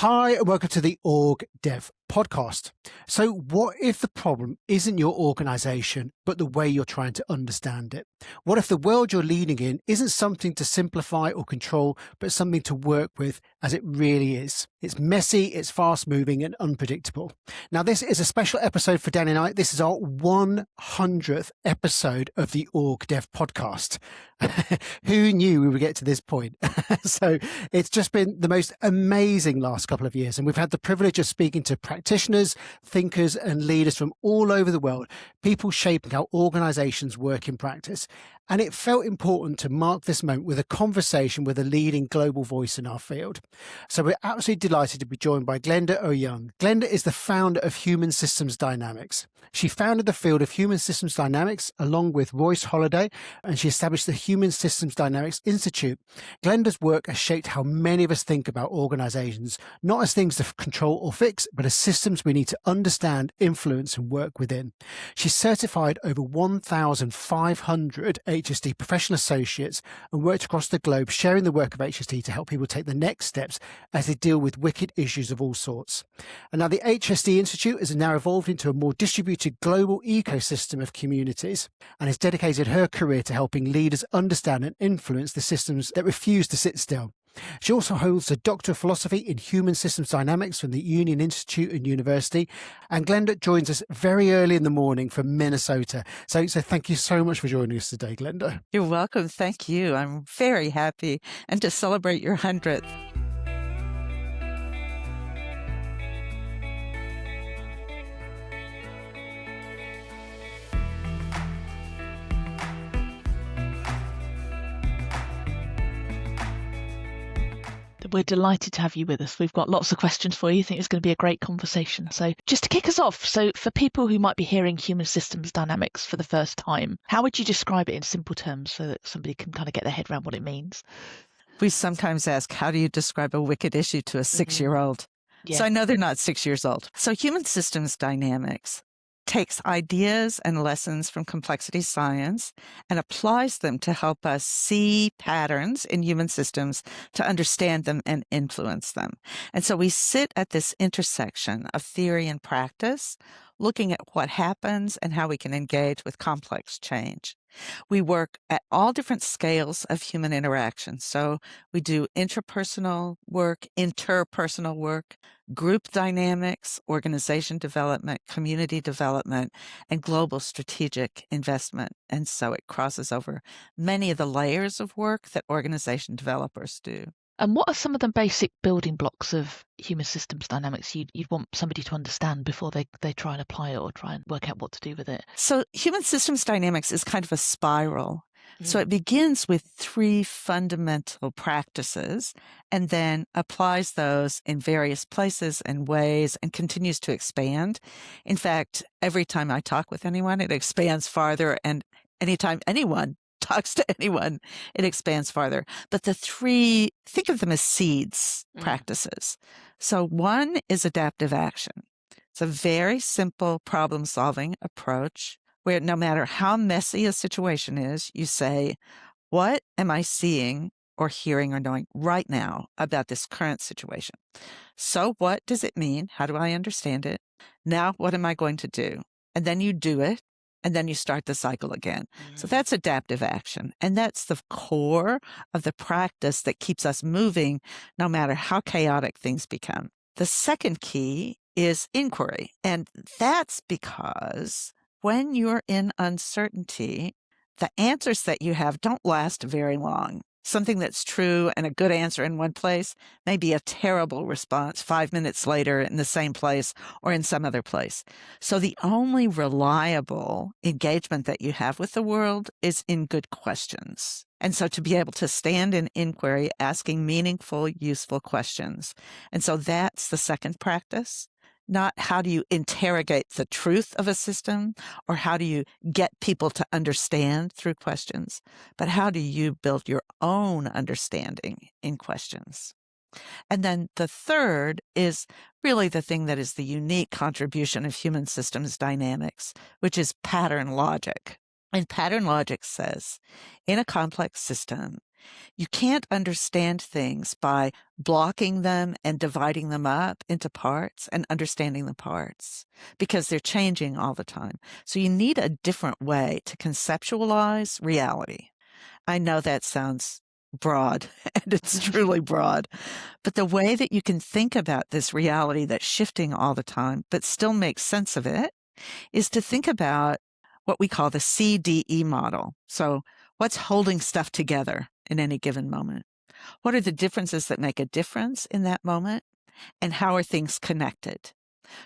Hi, and welcome to the OrgDev Podcast. So what if the problem isn't your organization, but the way you're trying to understand it? What if the world you're leading in isn't something to simplify or control, but something to work with as it really is? It's messy, it's fast moving and unpredictable. Now, this is a special episode for Dan and I. This is our 100th episode of the OrgDev Podcast. Who knew we would get to this point? So it's just been the most amazing last couple of years. And we've had the privilege of speaking to practitioners, thinkers, and leaders from all over the world, people shaping how organizations work in practice. And it felt important to mark this moment with a conversation with a leading global voice in our field. So we're absolutely delighted to be joined by Glenda Eoyang. Glenda is the founder of Human Systems Dynamics. She founded the field of Human Systems Dynamics along with Royce Holiday, and she established the Human Systems Dynamics Institute. Glenda's work has shaped how many of us think about organizations, not as things to control or fix, but as systems we need to understand, influence, and work within. She's certified over 1,500 HSD professional associates and worked across the globe sharing the work of HSD to help people take the next steps as they deal with wicked issues of all sorts. And now the HSD Institute has now evolved into a more distributed global ecosystem of communities and has dedicated her career to helping leaders understand and influence the systems that refuse to sit still. She also holds a Doctor of Philosophy in Human Systems Dynamics from the Union Institute and University. And Glenda joins us very early in the morning from Minnesota. So thank you so much for joining us today, Glenda. You're welcome. Thank you. I'm very happy and to celebrate your 100th. We're delighted to have you with us. We've got lots of questions for you. I think it's going to be a great conversation. So just to kick us off, so for people who might be hearing human systems dynamics for the first time, how would you describe it in simple terms so that somebody can kind of get their head around what it means? We sometimes ask, how do you describe a wicked issue to a 6-year-old? Yeah. So I know they're not 6 years old. So human systems dynamics takes ideas and lessons from complexity science and applies them to help us see patterns in human systems, to understand them and influence them. And so we sit at this intersection of theory and practice, looking at what happens and how we can engage with complex change. We work at all different scales of human interaction. So we do interpersonal work, interpersonal work, group dynamics, organization development, community development, and global strategic investment. And so it crosses over many of the layers of work that organization developers do. And what are some of the basic building blocks of human systems dynamics you'd want somebody to understand before they try and apply it or try and work out what to do with it? So human systems dynamics is kind of a spiral. So it begins with 3 fundamental practices and then applies those in various places and ways and continues to expand. In fact, every time I talk with anyone, it expands farther, and anytime anyone talks to anyone, it expands farther. But the 3, think of them as seeds practices. So 1 is adaptive action. It's a very simple problem-solving approach where no matter how messy a situation is, you say, what am I seeing or hearing or knowing right now about this current situation? So what does it mean? How do I understand it? Now, what am I going to do? And then you do it. And then you start the cycle again. So that's adaptive action. And that's the core of the practice that keeps us moving no matter how chaotic things become. The second key is inquiry. And that's because when you're in uncertainty, the answers that you have don't last very long. Something that's true and a good answer in one place may be a terrible response 5 minutes later in the same place or in some other place. So the only reliable engagement that you have with the world is in good questions. And so to be able to stand in inquiry, asking meaningful, useful questions. And so that's the second practice. Not how do you interrogate the truth of a system or how do you get people to understand through questions, but how do you build your own understanding in questions? And then the third is really the thing that is the unique contribution of human systems dynamics, which is pattern logic. And pattern logic says, in a complex system, You can't understand things by blocking them and dividing them up into parts and understanding the parts because they're changing all the time. So you need a different way to conceptualize reality. I know that sounds broad, and it's truly broad, but the way that you can think about this reality that's shifting all the time, but still make sense of it, is to think about what we call the CDE model. So what's holding stuff together in any given moment? What are the differences that make a difference in that moment? And how are things connected?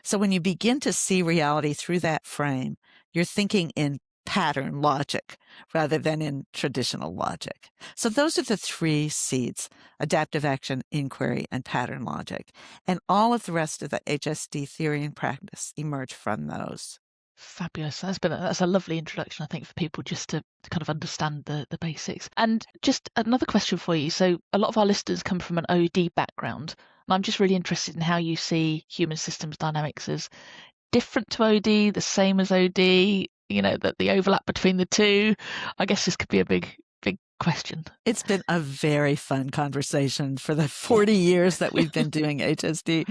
So when you begin to see reality through that frame, you're thinking in pattern logic rather than in traditional logic. So those are the three seeds: adaptive action, inquiry, and pattern logic. And all of the rest of the HSD theory and practice emerge from those. Fabulous. That's a lovely introduction, I think, for people just to kind of understand the basics. And just another question for you. So a lot of our listeners come from an OD background, and I'm just really interested in how you see human systems dynamics as different to OD, the same as OD, the overlap between the two. I guess this could be a big question. It's been a very fun conversation for the 40 years that we've been doing HSD.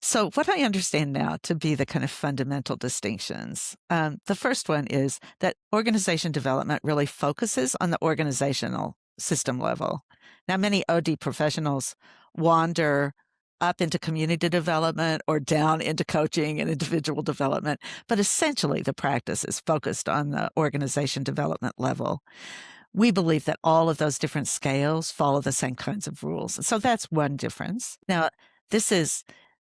So what I understand now to be the kind of fundamental distinctions, the first one is that organization development really focuses on the organizational system level. Now, many OD professionals wander up into community development or down into coaching and individual development, but essentially the practice is focused on the organization development level. We believe that all of those different scales follow the same kinds of rules. So that's one difference. Now, there's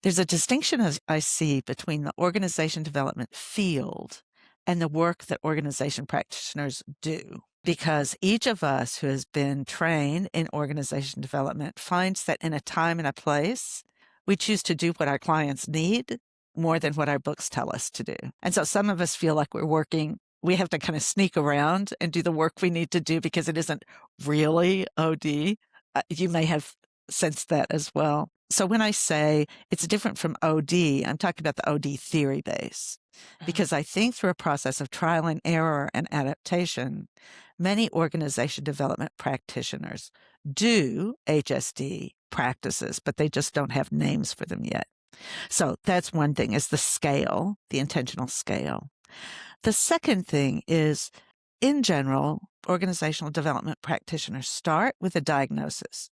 a distinction as I see between the organization development field and the work that organization practitioners do, because each of us who has been trained in organization development finds that in a time and a place, we choose to do what our clients need more than what our books tell us to do. And so some of us feel like we have to kind of sneak around and do the work we need to do because it isn't really OD. You may have sensed that as well. So when I say it's different from OD, I'm talking about the OD theory base, because I think through a process of trial and error and adaptation, many organization development practitioners do HSD practices, but they just don't have names for them yet. So that's one thing, is the scale, the intentional scale. The second thing is, in general, organizational development practitioners start with a diagnosis.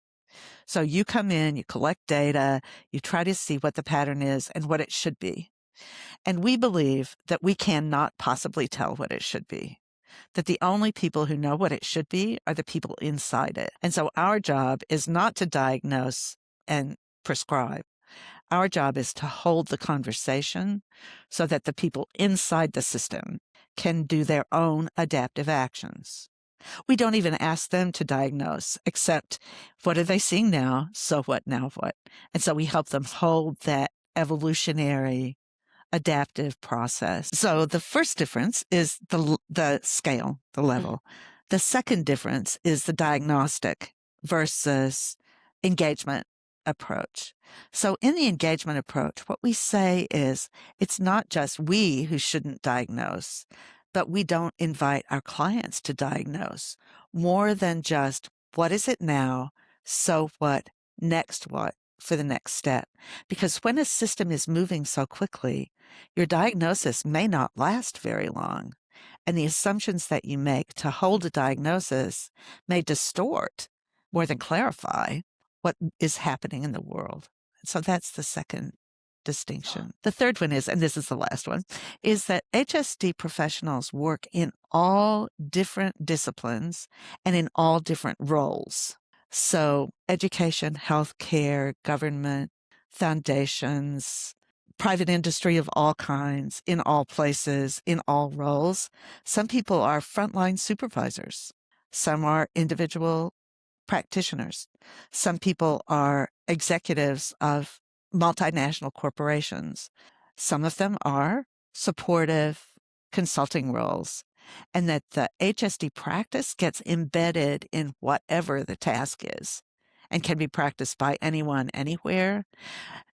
So you come in, you collect data, you try to see what the pattern is and what it should be. And we believe that we cannot possibly tell what it should be, that the only people who know what it should be are the people inside it. And so our job is not to diagnose and prescribe. Our job is to hold the conversation so that the people inside the system can do their own adaptive actions. We don't even ask them to diagnose, except what are they seeing now? So what, now what? And so we help them hold that evolutionary adaptive process. So the first difference is the scale, the level. The second difference is the diagnostic versus engagement approach. So in the engagement approach, what we say is it's not just we who shouldn't diagnose, but we don't invite our clients to diagnose more than just what is it now, so what, next what, for the next step. Because when a system is moving so quickly, your diagnosis may not last very long. And the assumptions that you make to hold a diagnosis may distort more than clarify what is happening in the world. So that's the second distinction. The third one is, and this is the last one, is that HSD professionals work in all different disciplines and in all different roles. So education, healthcare, government, foundations, private industry of all kinds, in all places, in all roles. Some people are frontline supervisors. Some are individual practitioners. Some people are executives of multinational corporations. Some of them are supportive consulting roles, and that the HSD practice gets embedded in whatever the task is and can be practiced by anyone, anywhere,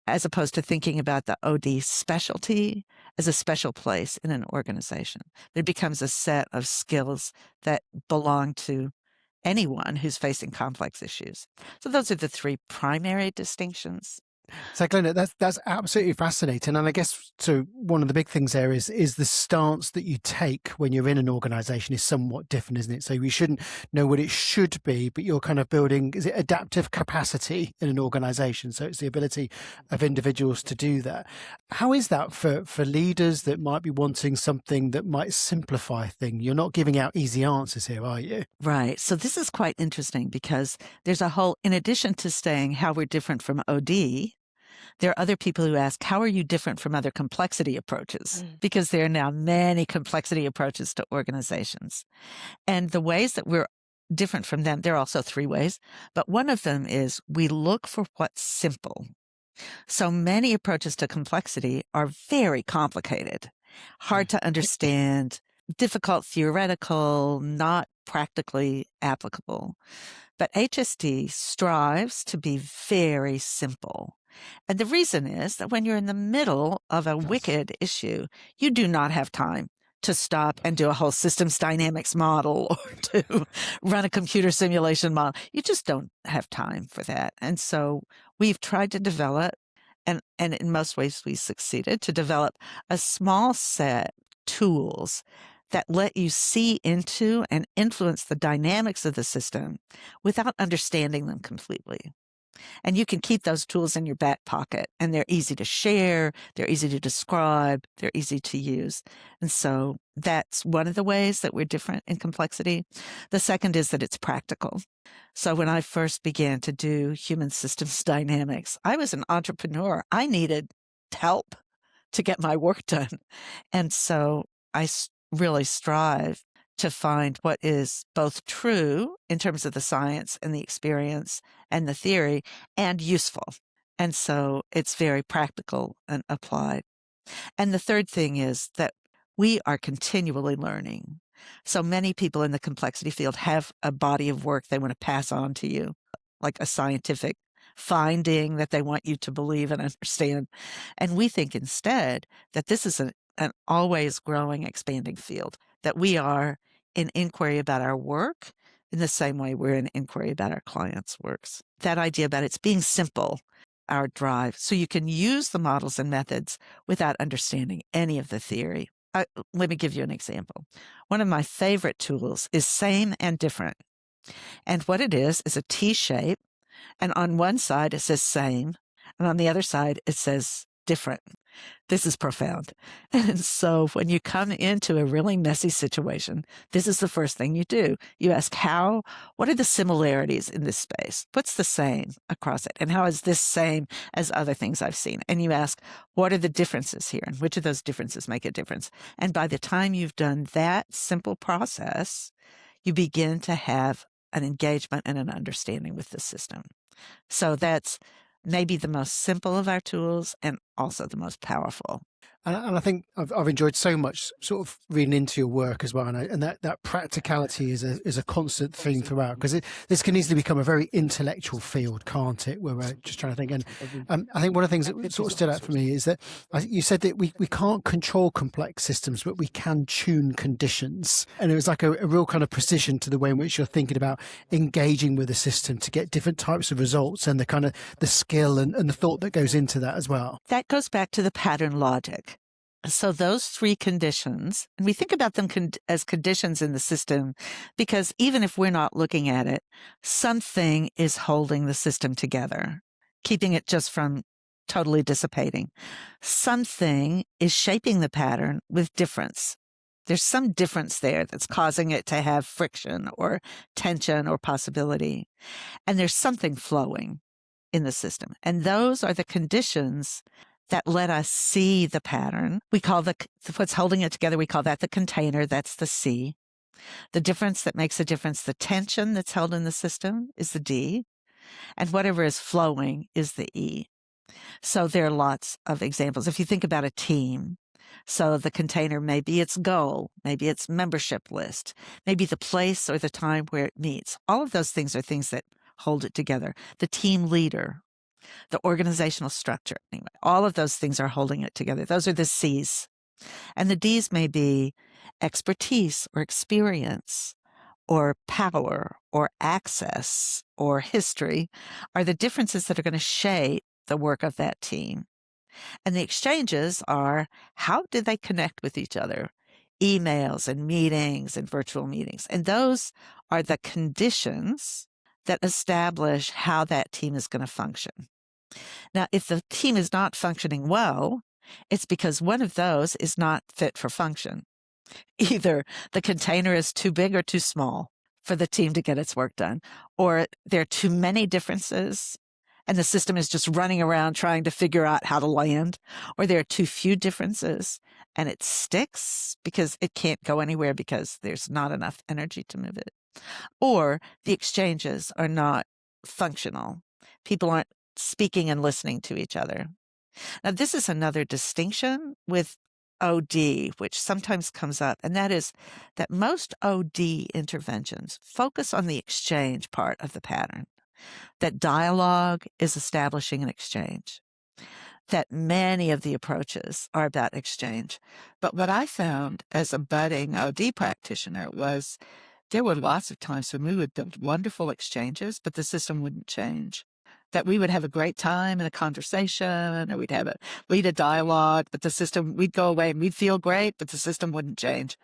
as opposed to thinking about the OD specialty as a special place in an organization. It becomes a set of skills that belong to anyone who's facing complex issues. So those are the three primary distinctions. So, Glenda, that's absolutely fascinating. And I guess so one of the big things there is the stance that you take when you're in an organization is somewhat different, isn't it? So we shouldn't know what it should be, but you're kind of building, is it adaptive capacity in an organization? So it's the ability of individuals to do that. How is that for leaders that might be wanting something that might simplify things? You're not giving out easy answers here, are you? Right. So this is quite interesting because there's a whole, in addition to saying how we're different from OD, there are other people who ask, how are you different from other complexity approaches? Because there are now many complexity approaches to organizations. And the ways that we're different from them, there are also three ways, but one of them is we look for what's simple. So many approaches to complexity are very complicated, hard to understand, difficult theoretical, not practically applicable. But HSD strives to be very simple. And the reason is that when you're in the middle of a wicked issue, you do not have time to stop and do a whole systems dynamics model or to run a computer simulation model. You just don't have time for that. And so we've tried to develop, and in most ways we succeeded, to develop a small set of tools that let you see into and influence the dynamics of the system without understanding them completely. And you can keep those tools in your back pocket, and they're easy to share, they're easy to describe, they're easy to use. And so that's one of the ways that we're different in complexity. The second is that it's practical. So when I first began to do human systems dynamics, I was an entrepreneur. I needed help to get my work done. And so I really strive to find what is both true in terms of the science and the experience and the theory and useful. And so it's very practical and applied. And the third thing is that we are continually learning. So many people in the complexity field have a body of work they want to pass on to you, like a scientific finding that they want you to believe and understand. And we think instead that this is an always growing, expanding field, that we are in inquiry about our work in the same way we're in inquiry about our clients' works. That idea about it's being simple, our drive, so you can use the models and methods without understanding any of the theory. Let me give you an example. One of my favorite tools is Same and Different. And what it is a T shape. And on one side, it says same. And on the other side, it says different. This is profound. And so when you come into a really messy situation, this is the first thing you do. You ask what are the similarities in this space? What's the same across it? And how is this same as other things I've seen? And you ask, what are the differences here? And which of those differences make a difference? And by the time you've done that simple process, you begin to have an engagement and an understanding with the system. So that's maybe the most simple of our tools and also the most powerful. And I think I've enjoyed so much sort of reading into your work as well. And that practicality is a constant theme throughout, because this can easily become a very intellectual field, can't it? Where we're just trying to think. And I think one of the things that sort of stood out for me is that you said that we can't control complex systems, but we can tune conditions. And it was like a real kind of precision to the way in which you're thinking about engaging with the system to get different types of results, and the kind of the skill and the thought that goes into that as well. That goes back to the pattern logic. So those three conditions, and we think about them as conditions in the system, because even if we're not looking at it, something is holding the system together, keeping it just from totally dissipating. Something is shaping the pattern with difference. There's some difference there that's causing it to have friction or tension or possibility. And there's something flowing in the system. And those are the conditions that let us see the pattern. We call what's holding it together, we call that the container. That's the C. The difference that makes a difference, the tension that's held in the system, is the D. And whatever is flowing is the E. So there are lots of examples. If you think about a team, so the container may be its goal, maybe its membership list, maybe the place or the time where it meets. All of those things are things that hold it together. The team leader, the organizational structure. Anyway, all of those things are holding it together. Those are the C's. And the D's may be expertise or experience or power or access or history are the differences that are going to shape the work of that team. And the exchanges are, how do they connect with each other? Emails and meetings and virtual meetings. And those are the conditions that establish how that team is going to function. Now, if the team is not functioning well, it's because one of those is not fit for function. Either the container is too big or too small for the team to get its work done, or there are too many differences and the system is just running around trying to figure out how to land, or there are too few differences and it sticks because it can't go anywhere because there's not enough energy to move it, or the exchanges are not functional. People aren't speaking and listening to each other. Now, this is another distinction with OD, which sometimes comes up, and that is that most OD interventions focus on the exchange part of the pattern, that dialogue is establishing an exchange, that many of the approaches are about exchange. But what I found as a budding OD practitioner was there were lots of times when we would build wonderful exchanges, but the system wouldn't change. That we would have a great time in a conversation, or we'd lead a dialogue, but the system, we'd go away and we'd feel great, but the system wouldn't change.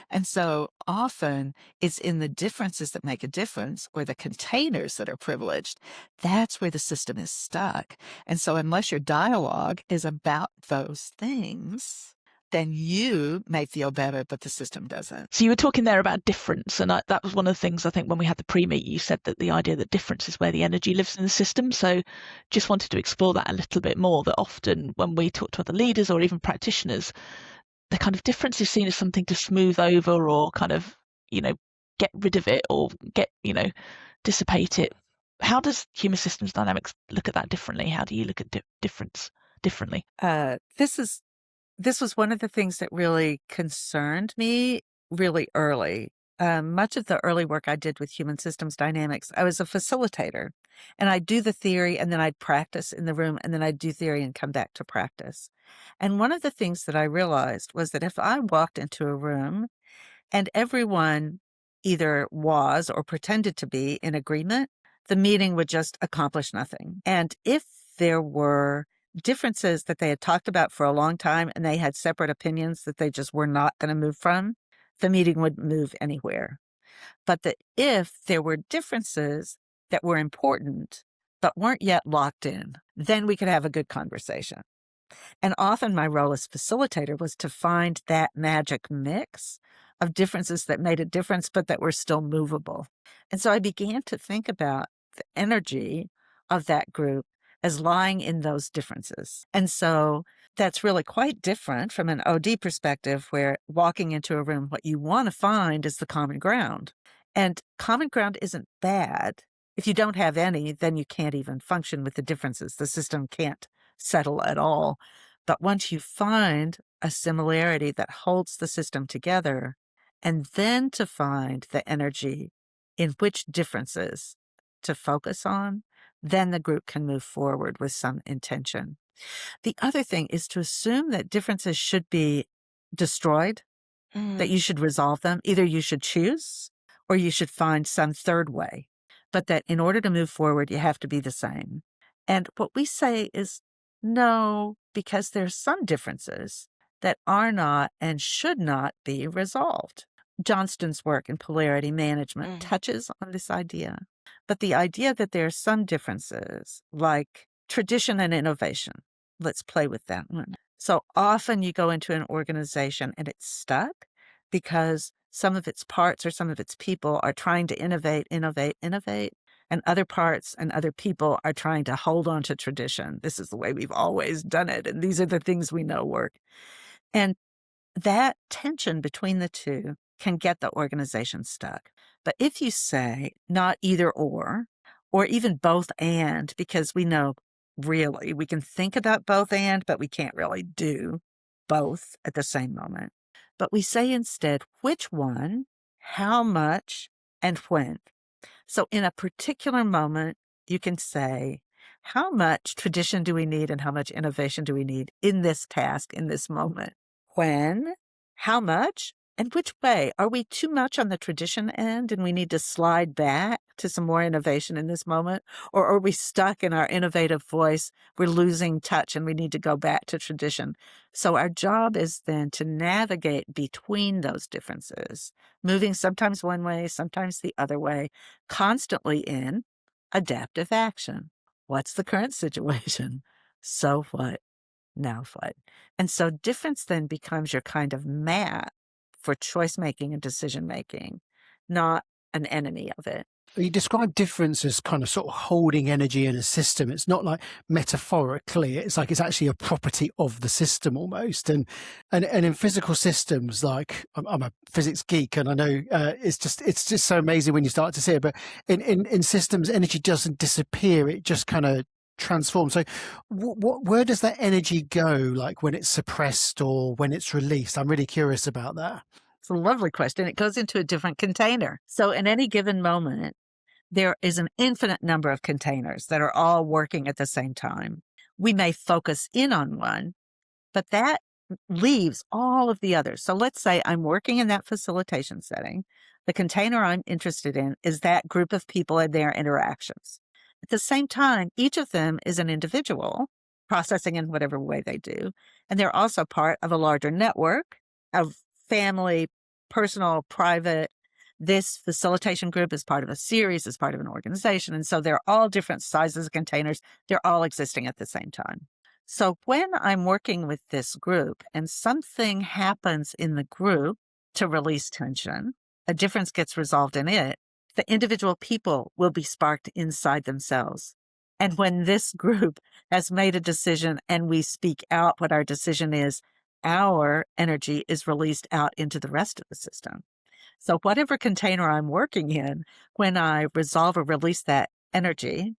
And so often it's in the differences that make a difference, or the containers that are privileged. That's where the system is stuck. And so unless your dialogue is about those things, then you may feel better, but the system doesn't. So you were talking there about difference, and that was one of the things I think when we had the pre-meet, you said that the idea that difference is where the energy lives in the system. So just wanted to explore that a little bit more, that often when we talk to other leaders or even practitioners, the kind of difference is seen as something to smooth over or kind of, get rid of it or dissipate it. How does human systems dynamics look at that differently? How do you look at difference differently? This was one of the things that really concerned me really early. Much of the early work I did with human systems dynamics, I was a facilitator, and I'd do the theory and then I'd practice in the room, and then I'd do theory and come back to practice. And one of the things that I realized was that if I walked into a room and everyone either was or pretended to be in agreement, the meeting would just accomplish nothing. And if there were differences that they had talked about for a long time and they had separate opinions that they just were not going to move from, the meeting wouldn't move anywhere. But that if there were differences that were important but weren't yet locked in, then we could have a good conversation. And often my role as facilitator was to find that magic mix of differences that made a difference but that were still movable. And so I began to think about the energy of that group as lying in those differences. And so that's really quite different from an OD perspective, where walking into a room, what you want to find is the common ground. And common ground isn't bad. If you don't have any, then you can't even function with the differences. The system can't settle at all. But once you find a similarity that holds the system together, and then to find the energy in which differences to focus on, then the group can move forward with some intention. The other thing is to assume that differences should be destroyed, that you should resolve them. Either you should choose or you should find some third way, but that in order to move forward, you have to be the same. And what we say is no, because there's some differences that are not and should not be resolved. Johnston's work in polarity management touches on this idea. But the idea that there are some differences, like tradition and innovation, let's play with that one. So often you go into an organization and it's stuck because some of its parts or some of its people are trying to innovate, and other parts and other people are trying to hold on to tradition. This is the way we've always done it, and these are the things we know work. And that tension between the two can get the organization stuck. But if you say not either or even both and, because we know really we can think about both and, but we can't really do both at the same moment. But we say instead which one, how much, and when. So in a particular moment, you can say, how much tradition do we need and how much innovation do we need in this task, in this moment? When? How much? And which way? Are we too much on the tradition end and we need to slide back to some more innovation in this moment? Or are we stuck in our innovative voice? We're losing touch and we need to go back to tradition. So our job is then to navigate between those differences, moving sometimes one way, sometimes the other way, constantly in adaptive action. What's the current situation? So what? Now what? And so difference then becomes your kind of map for choice making and decision making, not an enemy of it. You describe difference as kind of sort of holding energy in a system. It's not like metaphorically, it's like it's actually a property of the system almost. And in physical systems, like I'm a physics geek and I know it's just so amazing when you start to see it, but in systems, energy doesn't disappear. It just kind of transforms. So where does that energy go, like when it's suppressed or when it's released? I'm really curious about that. It's a lovely question. It goes into a different container. So in any given moment, there is an infinite number of containers that are all working at the same time. We may focus in on one, but that leaves all of the others. So let's say I'm working in that facilitation setting. The container I'm interested in is that group of people and their interactions. At the same time, each of them is an individual processing in whatever way they do. And they're also part of a larger network of family, personal, private. This facilitation group is part of a series, is part of an organization. And so they're all different sizes of containers. They're all existing at the same time. So when I'm working with this group and something happens in the group to release tension, a difference gets resolved in it, the individual people will be sparked inside themselves. And when this group has made a decision and we speak out what our decision is, our energy is released out into the rest of the system. So whatever container I'm working in, when I resolve or release that energy,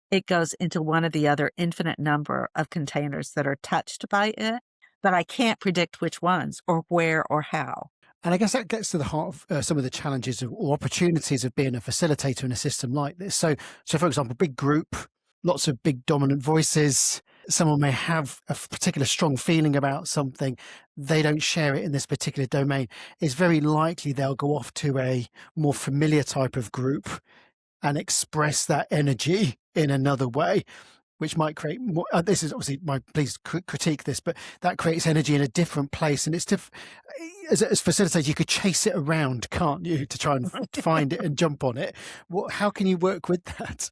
it goes into one of the other infinite number of containers that are touched by it, but I can't predict which ones or where or how. And I guess that gets to the heart of some of the challenges or opportunities of being a facilitator in a system like this. So for example, big group, lots of big dominant voices. Someone may have a particular strong feeling about something. They don't share it in this particular domain. It's very likely they'll go off to a more familiar type of group and express that energy in another way, which might create more. This is obviously please critique this, but that creates energy in a different place. And it's as facilitators, you could chase it around, can't you, to try and find it and jump on it. How can you work with that?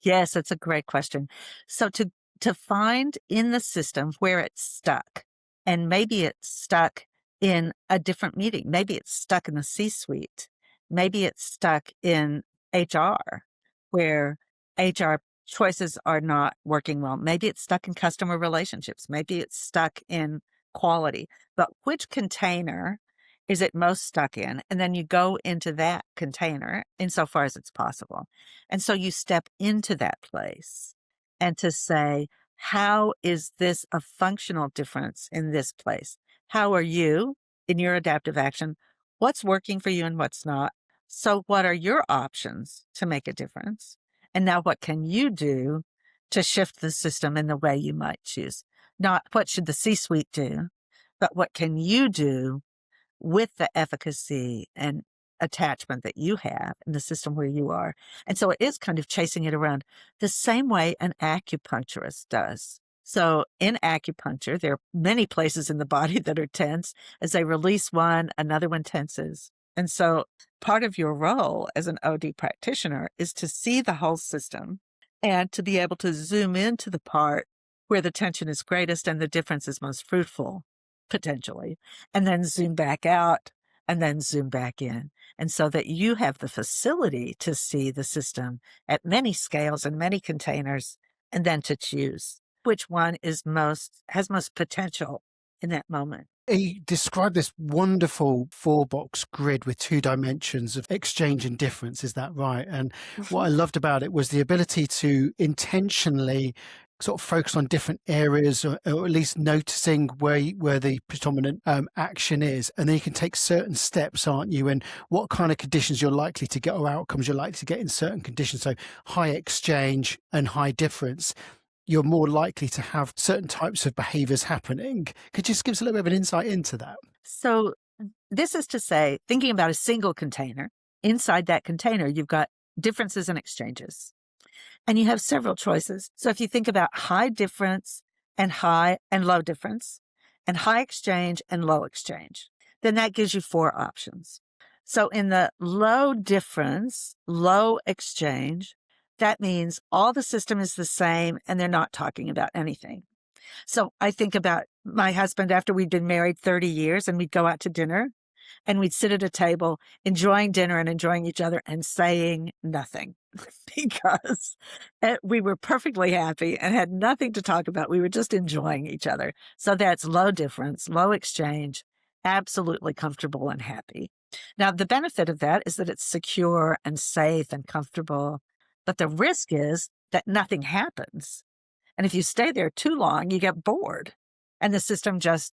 Yes, that's a great question. So to find in the system where it's stuck, and maybe it's stuck in a different meeting. Maybe it's stuck in the C-suite. Maybe it's stuck in HR, where HR choices are not working well. Maybe it's stuck in customer relationships. Maybe it's stuck in quality. But which container is it most stuck in? And then you go into that container insofar as it's possible. And so you step into that place and to say, how is this a functional difference in this place? How are you in your adaptive action? What's working for you and what's not? So what are your options to make a difference? And now what can you do to shift the system in the way you might choose? Not what should the C-suite do, but what can you do with the efficacy and attachment that you have in the system where you are. And so it is kind of chasing it around the same way an acupuncturist does. So in acupuncture, there are many places in the body that are tense. As they release one, another one tenses. And so part of your role as an OD practitioner is to see the whole system and to be able to zoom into the part where the tension is greatest and the difference is most fruitful, potentially, and then zoom back out and then zoom back in. And so that you have the facility to see the system at many scales and many containers, and then to choose which one has most potential in that moment. You described this wonderful 4-box grid with 2 dimensions of exchange and difference. Is that right? And what I loved about it was the ability to intentionally sort of focus on different areas, or at least noticing where the predominant action is. And then you can take certain steps, aren't you? And what kind of conditions you're likely to get or outcomes you're likely to get in certain conditions. So high exchange and high difference, you're more likely to have certain types of behaviors happening. Could you just give us a little bit of an insight into that? So This is to say, thinking about a single container, inside that container, you've got differences and exchanges. And you have several choices. So if you think about high difference and high and low difference, and high exchange and low exchange, then that gives you 4 options. So in the low difference, low exchange, that means all the system is the same and they're not talking about anything. So I think about my husband after we'd been married 30 years and we'd go out to dinner and we'd sit at a table enjoying dinner and enjoying each other and saying nothing because we were perfectly happy and had nothing to talk about. We were just enjoying each other. So that's low difference, low exchange, absolutely comfortable and happy. Now, the benefit of that is that it's secure and safe and comfortable, but the risk is that nothing happens. And if you stay there too long, you get bored and the system just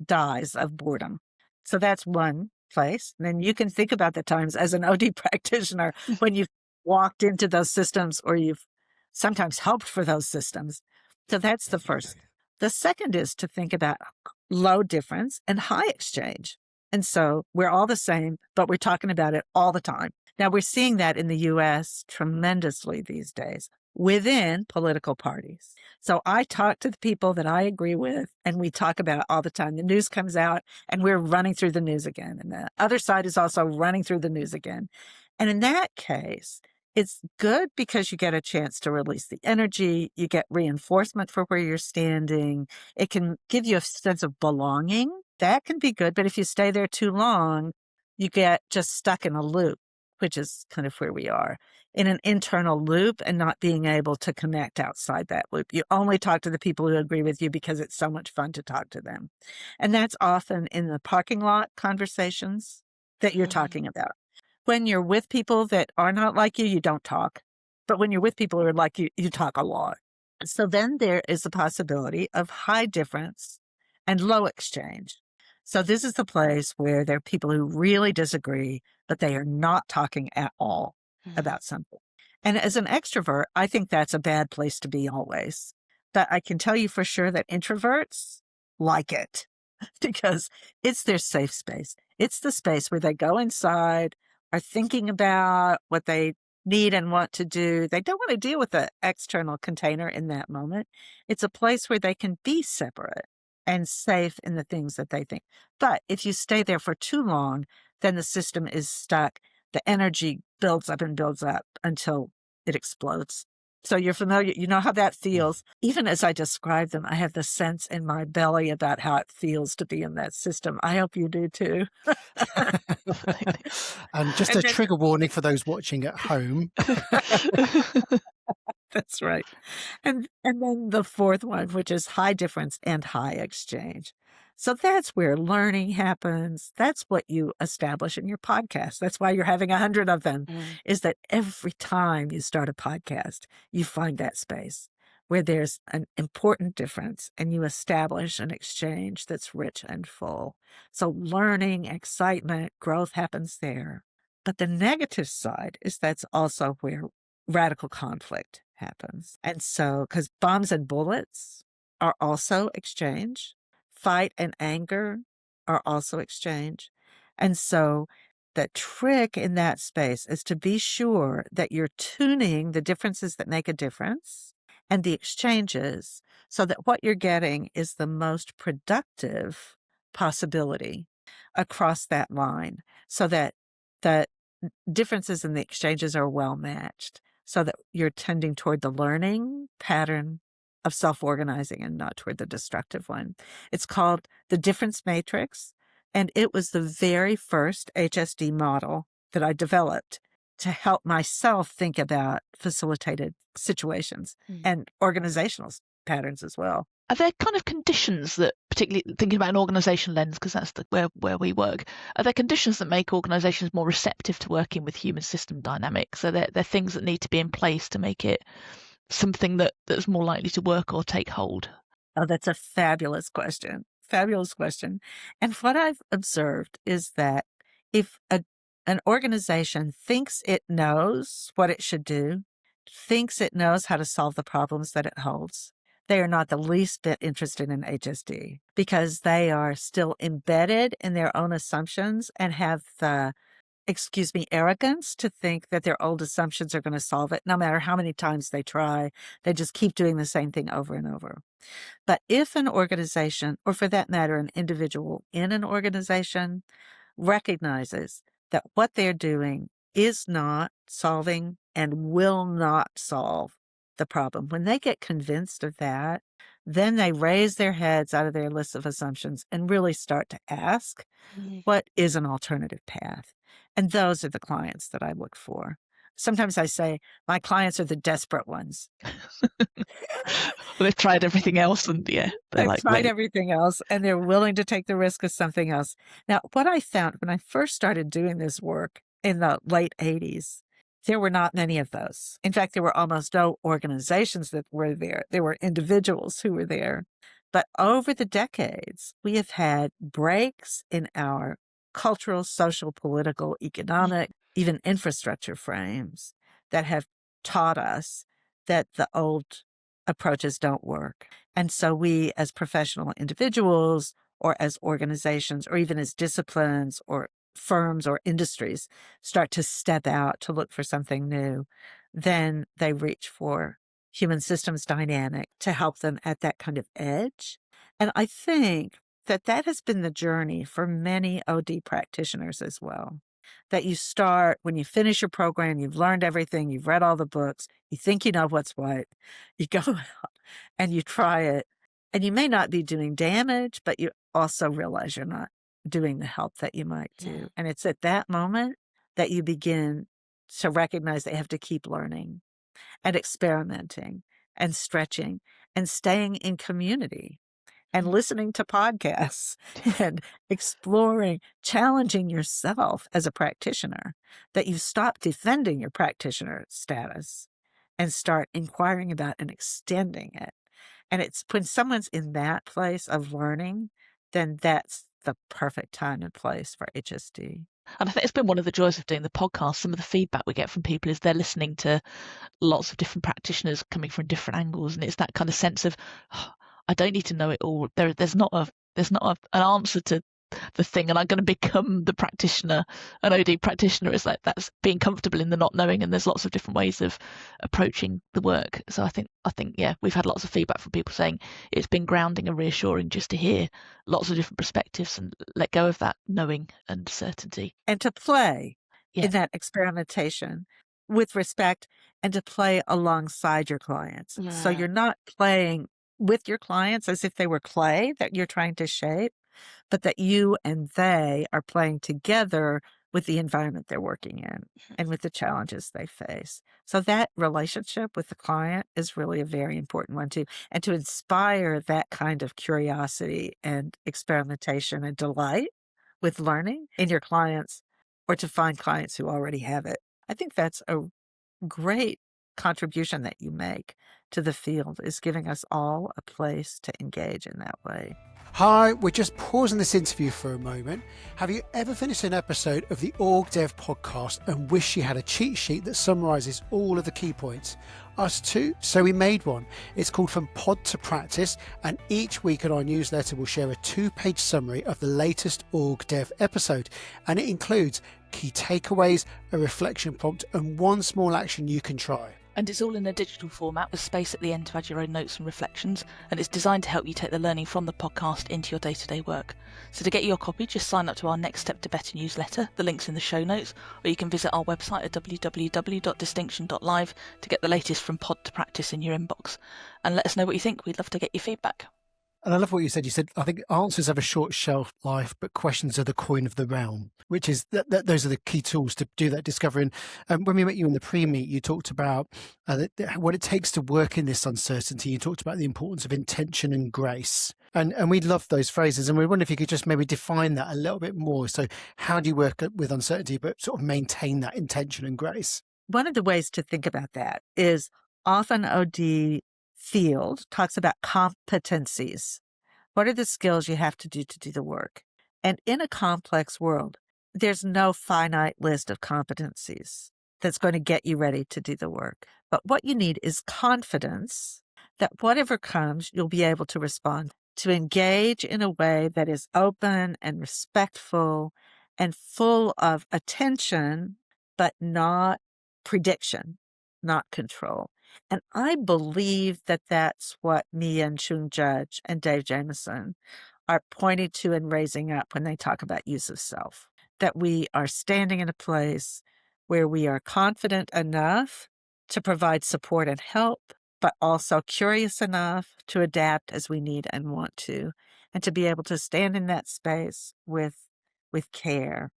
dies of boredom. So that's one place. And then you can think about the times as an OD practitioner when you've walked into those systems or you've sometimes helped for those systems. So that's the first. The second is to think about low difference and high exchange. And so we're all the same, but we're talking about it all the time. Now we're seeing that in the US tremendously these days within political parties. So I talk to the people that I agree with and we talk about it all the time. The news comes out and we're running through the news again. And the other side is also running through the news again. And in that case, it's good because you get a chance to release the energy. You get reinforcement for where you're standing. It can give you a sense of belonging. That can be good. But if you stay there too long, you get just stuck in a loop, which is kind of where we are, in an internal loop and not being able to connect outside that loop. You only talk to the people who agree with you because it's so much fun to talk to them. And that's often in the parking lot conversations that you're talking about. When you're with people that are not like you, you don't talk. But when you're with people who are like you, you talk a lot. So then there is the possibility of high difference and low exchange. So this is the place where there are people who really disagree, but they are not talking at all about something. And as an extrovert, I think that's a bad place to be always. But I can tell you for sure that introverts like it because it's their safe space. It's the space where they go inside, are thinking about what they need and want to do. They don't want to deal with the external container in that moment. It's a place where they can be separate and safe in the things that they think. But if you stay there for too long, then the system is stuck. The energy builds up and builds up until it explodes. So you're familiar, you know how that feels. Even as I describe them, I have the sense in my belly about how it feels to be in that system. I hope you do too. And just a trigger warning for those watching at home. That's right. And then the fourth one, which is high difference and high exchange. So that's where learning happens. That's what you establish in your podcast. That's why you're having 100 of them, is that every time you start a podcast, you find that space where there's an important difference and you establish an exchange that's rich and full. So learning, excitement, growth happens there. But the negative side is that's also where radical conflict happens. And so, because bombs and bullets are also exchange, fight and anger are also exchange. And so the trick in that space is to be sure that you're tuning the differences that make a difference and the exchanges so that what you're getting is the most productive possibility across that line so that the differences in the exchanges are well matched so that you're tending toward the learning pattern of self-organizing and not toward the destructive one. It's called the difference matrix, and it was the very first HSD model that I developed to help myself think about facilitated situations and organizational patterns as well. Are there kind of conditions that, particularly thinking about an organization lens, because that's where we work, are there conditions that make organizations more receptive to working with human system dynamics? Are there things that need to be in place to make it something that's more likely to work or take hold? Oh, that's a fabulous question. Fabulous question. And what I've observed is that if an organization thinks it knows what it should do, thinks it knows how to solve the problems that it holds, they are not the least bit interested in HSD because they are still embedded in their own assumptions and have the, arrogance to think that their old assumptions are going to solve it. No matter how many times they try, they just keep doing the same thing over and over. But if an organization, or for that matter, an individual in an organization, recognizes that what they're doing is not solving and will not solve the problem, when they get convinced of that, then they raise their heads out of their list of assumptions and really start to ask, what is an alternative path? And those are the clients that I look for. Sometimes I say my clients are the desperate ones. Well, they've tried everything else and they've like, tried everything else and they're willing to take the risk of something else. Now, what I found when I first started doing this work in the late 80s, there were not many of those. In fact, there were almost no organizations that were there. There were individuals who were there. But over the decades, we have had breaks in our cultural, social, political, economic, even infrastructure frames that have taught us that the old approaches don't work. And so we, as professional individuals or as organizations or even as disciplines or firms or industries, start to step out to look for something new, then they reach for human systems dynamic to help them at that kind of edge. And I think that has been the journey for many OD practitioners as well. That you start, when you finish your program, you've learned everything, you've read all the books, you think you know what's what, you go out and you try it, and you may not be doing damage, but you also realize you're not doing the help that you might do. Yeah. And it's at that moment that you begin to recognize that you have to keep learning and experimenting and stretching and staying in community and listening to podcasts and exploring, challenging yourself as a practitioner, that you stop defending your practitioner status and start inquiring about and extending it. And it's when someone's in that place of learning, then that's the perfect time and place for HSD. And I think it's been one of the joys of doing the podcast. Some of the feedback we get from people is they're listening to lots of different practitioners coming from different angles. And it's that kind of sense of, oh, I don't need to know it all. There's not an answer to the thing, and I'm going to become the practitioner. An OD practitioner is like that's being comfortable in the not knowing, and there's lots of different ways of approaching the work. So I think yeah, we've had lots of feedback from people saying it's been grounding and reassuring just to hear lots of different perspectives and let go of that knowing and certainty. And to play in that experimentation with respect and to play alongside your clients. Yeah. So you're not playing with your clients as if they were clay that you're trying to shape, but that you and they are playing together with the environment they're working in and with the challenges they face. So that relationship with the client is really a very important one too. And to inspire that kind of curiosity and experimentation and delight with learning in your clients, or to find clients who already have it. I think that's a great contribution that you make to the field, is giving us all a place to engage in that way. Hi, we're just pausing this interview for a moment. Have you ever finished an episode of the OrgDev podcast and wish you had a cheat sheet that summarizes all of the key points? Us too, so we made one. It's called From Pod to Practice, and each week in our newsletter we'll share a 2-page summary of the latest OrgDev episode, and it includes key takeaways, a reflection prompt, and one small action you can try. And it's all in a digital format with space at the end to add your own notes and reflections, and it's designed to help you take the learning from the podcast into your day-to-day work. So to get your copy, just sign up to our Next Step to Better newsletter. The link's in the show notes, or you can visit our website at www.distinction.live to get the latest From Pod to Practice in your inbox. And let us know what you think. We'd love to get your feedback. And I love what you said. You said, I think answers have a short shelf life, but questions are the coin of the realm, which is that those are the key tools to do that discovery. And when we met you in the pre-meet, you talked about what it takes to work in this uncertainty. You talked about the importance of intention and grace. And we love those phrases. And we wonder if you could just maybe define that a little bit more. So how do you work with uncertainty, but sort of maintain that intention and grace? One of the ways to think about that is often OD field talks about competencies. What are the skills you have to do the work? And in a complex world, there's no finite list of competencies that's going to get you ready to do the work. But what you need is confidence that whatever comes, you'll be able to respond, to engage in a way that is open and respectful and full of attention, but not prediction, not control. And I believe that that's what Mia and Chung Judge and Dave Jameson are pointing to and raising up when they talk about use of self, that we are standing in a place where we are confident enough to provide support and help, but also curious enough to adapt as we need and want to, and to be able to stand in that space with care.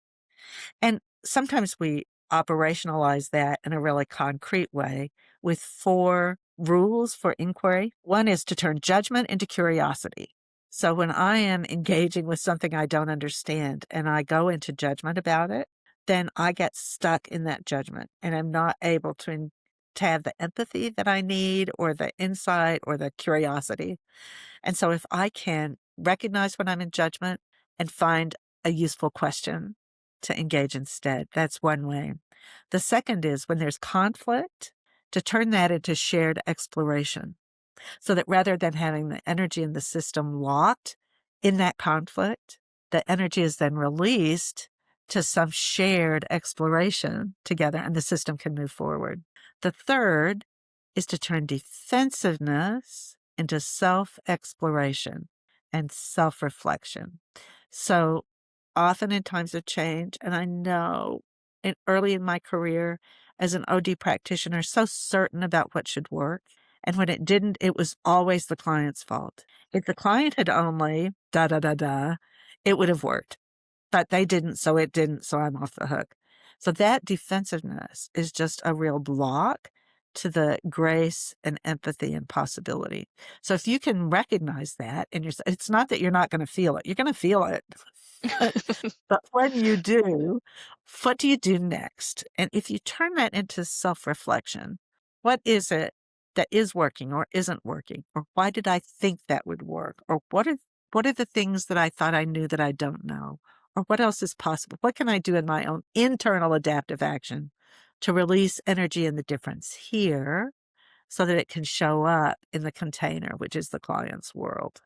And sometimes we operationalize that in a really concrete way with 4 rules for inquiry. One is to turn judgment into curiosity. So when I am engaging with something I don't understand and I go into judgment about it, then I get stuck in that judgment and I'm not able to have the empathy that I need or the insight or the curiosity. And so if I can recognize when I'm in judgment and find a useful question to engage instead, that's one way. The second is when there's conflict, to turn that into shared exploration, so that rather than having the energy in the system locked in that conflict, the energy is then released to some shared exploration together and the system can move forward. The third is to turn defensiveness into self-exploration and self-reflection. So often in times of change, and I know early in my career as an OD practitioner, so certain about what should work. And when it didn't, it was always the client's fault. If the client had only it would have worked. But they didn't, so it didn't, so I'm off the hook. So that defensiveness is just a real block to the grace and empathy and possibility. So if you can recognize that, and it's not that you're not going to feel it. You're going to feel it. But when you do, what do you do next? And if you turn that into self-reflection, what is it that is working or isn't working? Or why did I think that would work? Or what are the things that I thought I knew that I don't know? Or what else is possible? What can I do in my own internal adaptive action to release energy in the difference here so that it can show up in the container, which is the client's world?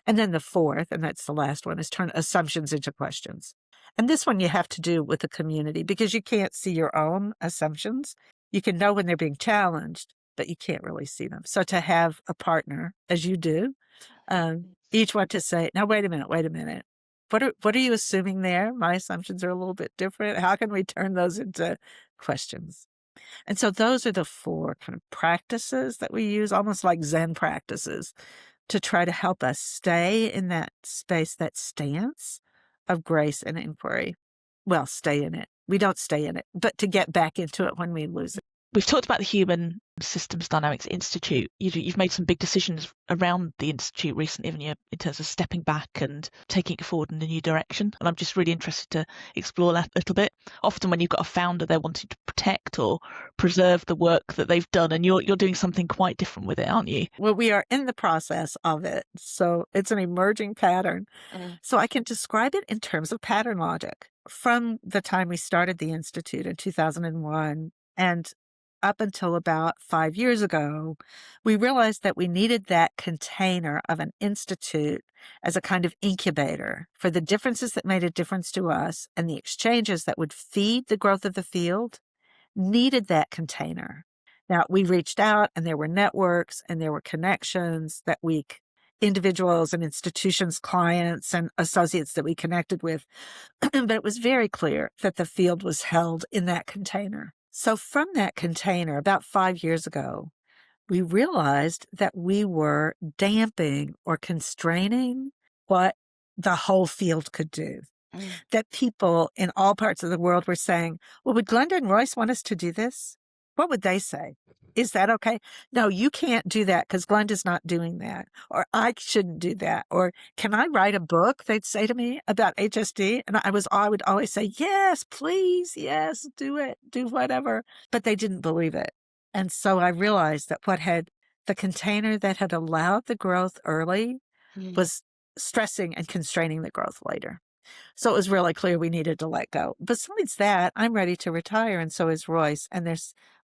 And then the fourth, and that's the last one, is turn assumptions into questions. And this one you have to do with the community because you can't see your own assumptions. You can know when they're being challenged, but you can't really see them. So to have a partner, as you do, each one to say, now, wait a minute. What are you assuming there? My assumptions are a little bit different. How can we turn those into questions? And so those are the 4 kind of practices that we use, almost like Zen practices, to try to help us stay in that space, that stance of grace and inquiry. Well, stay in it. We don't stay in it, but to get back into it when we lose it. We've talked about the Human Systems Dynamics Institute. You've made some big decisions around the Institute recently, in terms of stepping back and taking it forward in a new direction. And I'm just really interested to explore that a little bit. Often when you've got a founder, they're wanting to protect or preserve the work that they've done, and you're doing something quite different with it, aren't you? Well, we are in the process of it. So it's an emerging pattern. So I can describe it in terms of pattern logic. From the time we started the Institute in 2001 and up until about 5 years ago, we realized that we needed that container of an institute as a kind of incubator for the differences that made a difference to us and the exchanges that would feed the growth of the field needed that container. Now, we reached out and there were networks and there were connections that individuals and institutions, clients and associates that we connected with. But it was very clear that the field was held in that container. So from that container, about 5 years ago, we realized that we were damping or constraining what the whole field could do. That people in all parts of the world were saying, well, would Glenda and Royce want us to do this? What would they say? Is that okay? No, you can't do that because Glenda's not doing that. Or I shouldn't do that. Or can I write a book? They'd say to me about HSD. And I would always say, yes, please. Yes, do it. Do whatever. But they didn't believe it. And so I realized that the container that had allowed the growth early was stressing and constraining the growth later. So it was really clear we needed to let go. Besides that, I'm ready to retire, and so is Royce. And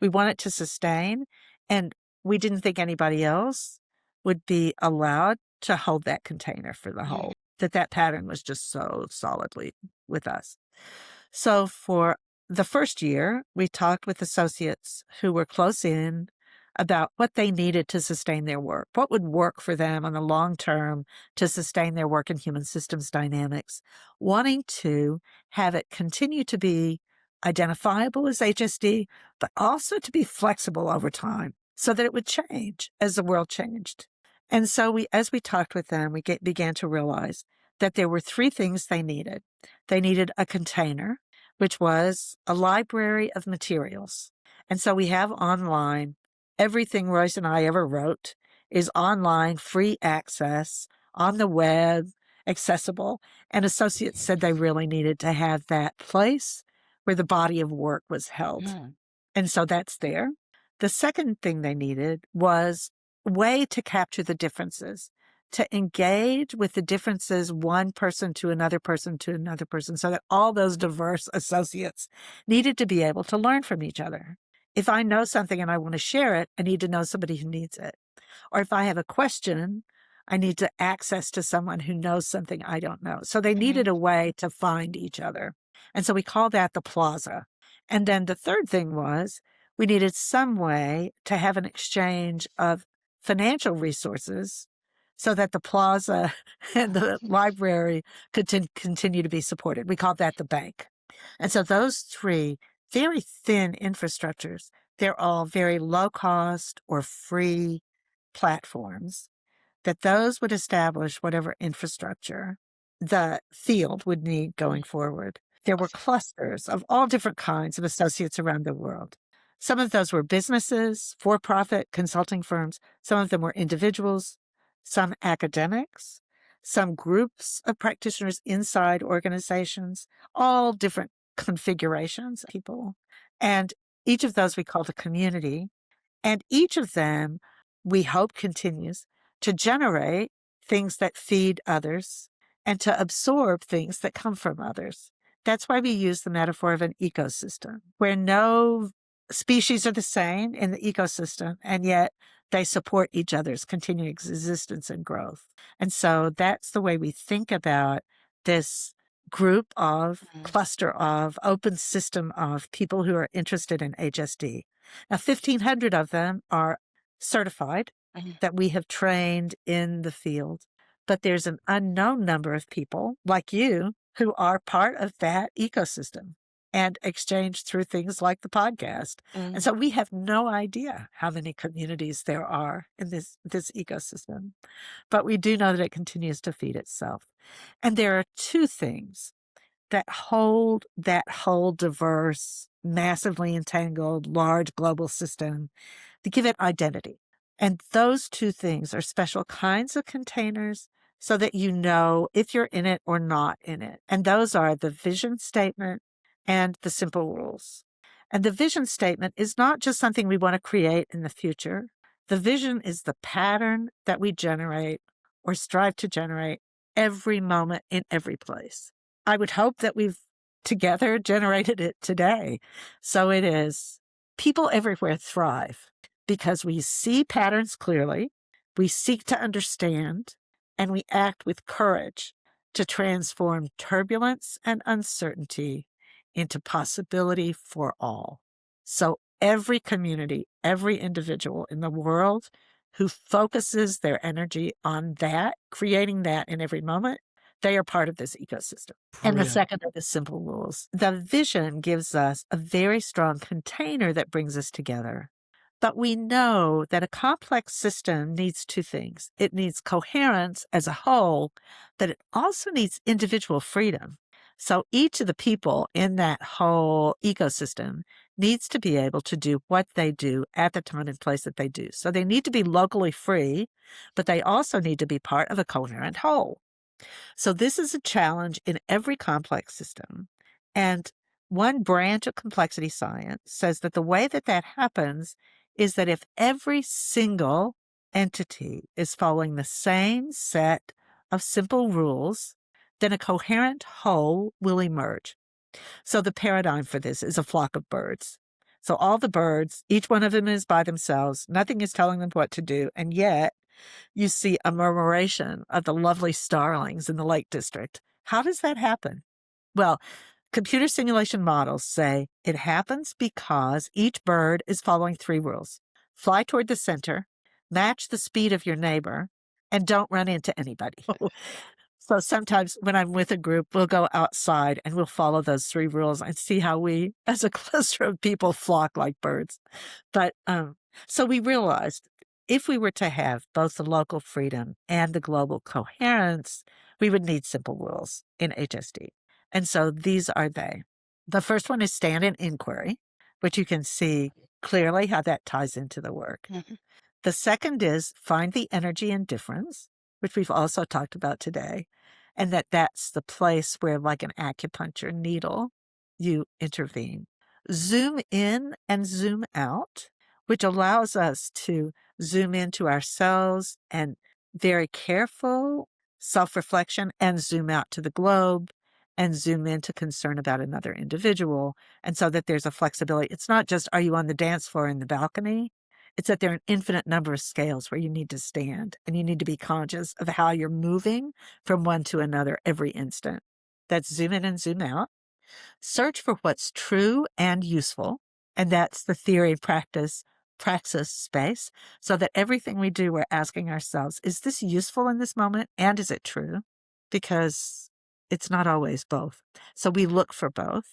we want it to sustain, and we didn't think anybody else would be allowed to hold that container for the whole, that pattern was just so solidly with us. So for the first year, we talked with associates who were close in about what they needed to sustain their work, what would work for them on the long term to sustain their work in human systems dynamics, wanting to have it continue to be identifiable as HSD, but also to be flexible over time so that it would change as the world changed. And so as we talked with them, we began to realize that there were three things they needed. They needed a container, which was a library of materials. And so we have online, everything Royce and I ever wrote is online, free access, on the web, accessible. And associates said they really needed to have that place where the body of work was held. And so that's there. The second thing they needed was a way to capture the differences, to engage with the differences one person to another person to another person, so that all those diverse associates needed to be able to learn from each other. If I know something and I want to share it, I need to know somebody who needs it. Or if I have a question, I need to access to someone who knows something I don't know. So they needed a way to find each other. And so we call that the plaza. And then the third thing was we needed some way to have an exchange of financial resources so that the plaza and the library could continue to be supported. We called that the bank. And so those three very thin infrastructures, they're all very low cost or free platforms, that those would establish whatever infrastructure the field would need going forward. There were clusters of all different kinds of associates around the world. Some of those were businesses, for-profit consulting firms. Some of them were individuals, some academics, some groups of practitioners inside organizations, all different configurations of people. And each of those we called a community. And each of them, we hope, continues to generate things that feed others and to absorb things that come from others. That's why we use the metaphor of an ecosystem, where no species are the same in the ecosystem, and yet they support each other's continuing existence and growth. And so that's the way we think about this group of, cluster of, open system of people who are interested in HSD. Now, 1,500 of them are certified, that we have trained in the field, but there's an unknown number of people like you who are part of that ecosystem and exchange through things like the podcast. And so we have no idea how many communities there are in this ecosystem, but we do know that it continues to feed itself. And there are two things that hold that whole diverse, massively entangled, large global system to give it identity. And those two things are special kinds of containers so that you know if you're in it or not in it. And those are the vision statement and the simple rules. And the vision statement is not just something we want to create in the future. The vision is the pattern that we generate or strive to generate every moment in every place. I would hope that we've together generated it today. So it is people everywhere thrive because we see patterns clearly, we seek to understand, and we act with courage to transform turbulence and uncertainty into possibility for all. So every community, every individual in the world who focuses their energy on that, creating that in every moment, they are part of this ecosystem. Brilliant. And the second are the simple rules. The vision gives us a very strong container that brings us together. But we know that a complex system needs two things. It needs coherence as a whole, but it also needs individual freedom. So each of the people in that whole ecosystem needs to be able to do what they do at the time and place that they do. So they need to be locally free, but they also need to be part of a coherent whole. So this is a challenge in every complex system. And one branch of complexity science says that the way that that happens is that if every single entity is following the same set of simple rules, then a coherent whole will emerge. So the paradigm for this is a flock of birds. So all the birds, each one of them is by themselves. Nothing is telling them what to do. And yet you see a murmuration of the lovely starlings in the Lake District. How does that happen? Well, computer simulation models say it happens because each bird is following 3 rules. Fly toward the center, match the speed of your neighbor, and don't run into anybody. So sometimes when I'm with a group, we'll go outside and we'll follow those 3 rules and see how we, as a cluster of people, flock like birds. But so we realized if we were to have both the local freedom and the global coherence, we would need simple rules in HSD. And so these are they. The first one is stand in inquiry, which you can see clearly how that ties into the work. Mm-hmm. The second is find the energy in difference, which we've also talked about today, and that's the place where, like an acupuncture needle, you intervene. Zoom in and zoom out, which allows us to zoom into ourselves and very careful self-reflection and zoom out to the globe and zoom into concern about another individual. And so that there's a flexibility. It's not just, are you on the dance floor in the balcony? It's that there are an infinite number of scales where you need to stand and you need to be conscious of how you're moving from one to another every instant. That's zoom in and zoom out. Search for what's true and useful. And that's the theory, practice, praxis space. So that everything we do, we're asking ourselves, is this useful in this moment? And is it true? Because it's not always both. So we look for both.